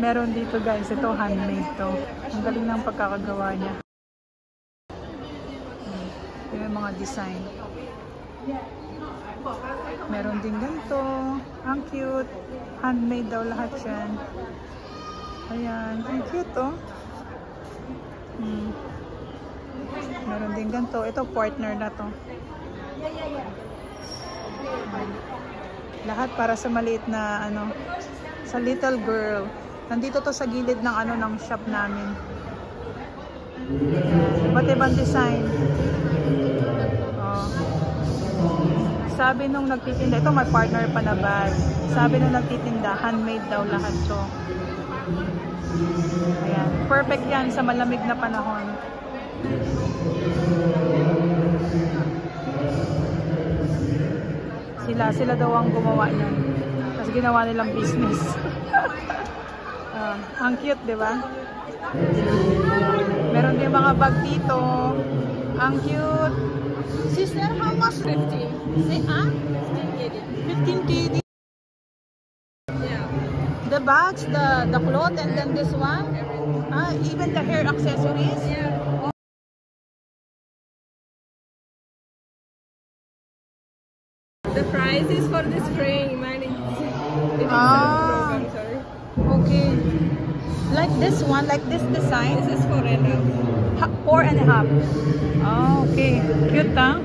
Meron dito guys, ito handmade to. Ang galing ng pagkakagawa niya. Ito yung mga design. Meron din ganito. Ang cute. Handmade daw lahat yan. Ayan. Ang cute oh. Meron din ganito. Ito partner na to. Lahat para sa maliit na ano, sa little girl. Nandito to sa gilid ng ano ng shop namin. Iba't ibang design. Oh. Sabi nung nagtitinda, ito may partner pa na bag. Sabi nung nagtitinda, handmade daw lahat to. Ayan. Perfect yan sa malamig na panahon. Sila daw ang gumawa niyan. Tapos ginawa nilang business. Ang cute, di ba? Meron din mga bag dito. Ang cute. Sister, how much? 15. Say, 15 KD. 15 KD. Yeah. The bags, the cloth, and then this one. Even the hair accessories. Yeah. The price is for the spring. Mine is program, sorry. Okay. Like this one, like this design. This is 4.5. 4.5. Oh, okay. Cute, huh?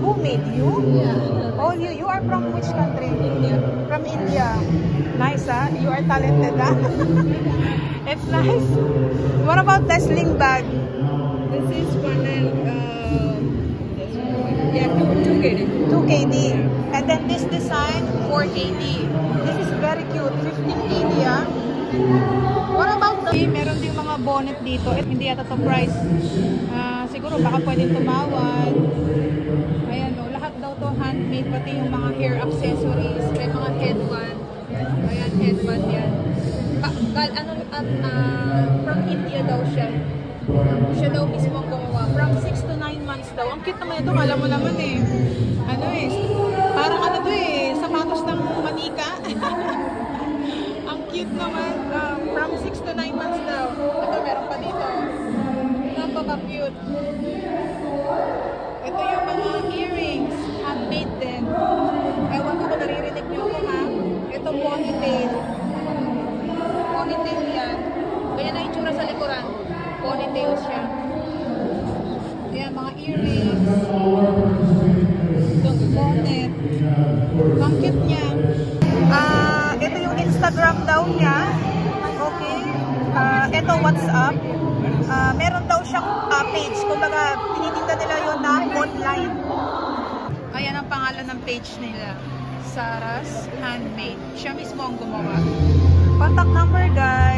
Who made you? Yeah. Oh, you are from which country? India. From India. Nice, huh? You are talented, huh? It's nice. What about the sling bag? This is 2 KD. 2 KD. And then this design, 4 KD. This is very cute. 15 KD, huh? What about the... Meron din mga bonnet dito. Hindi yata to price. Siguro baka pwedeng tumawad. Ayan o. Lahat daw to handmade. Pati yung mga hair accessories. May mga headband. Ayan, headband yan. From India daw siya. Siya daw mismo ang gumawa. From 6 to 9 months daw. Ang cute naman ito. Alam mo naman eh. Ano eh. Parang ano to eh. Sapatos ng manika. Ang cute naman. From 6 to 9 months daw. Ito, meron pa dito. Napaka-cute. Ito yung mga earrings. Handmade din. Ewan ko kung naririnig nyo ko ha. Ito ponytail. Ponytail yan. Ganyan na itsura sa likuran. Ponytail siya. Ayan, mga earrings. Bonnet. Ang cute niya. Ito yung Instagram daw niya. Okay. Ito WhatsApp. Meron daw siyang page. Kumbaga, tinitinda nila yun na online. Ayan ang pangalan ng page nila. Sarah's Handmade. Siya mismo ang gumawa. Contact number guys.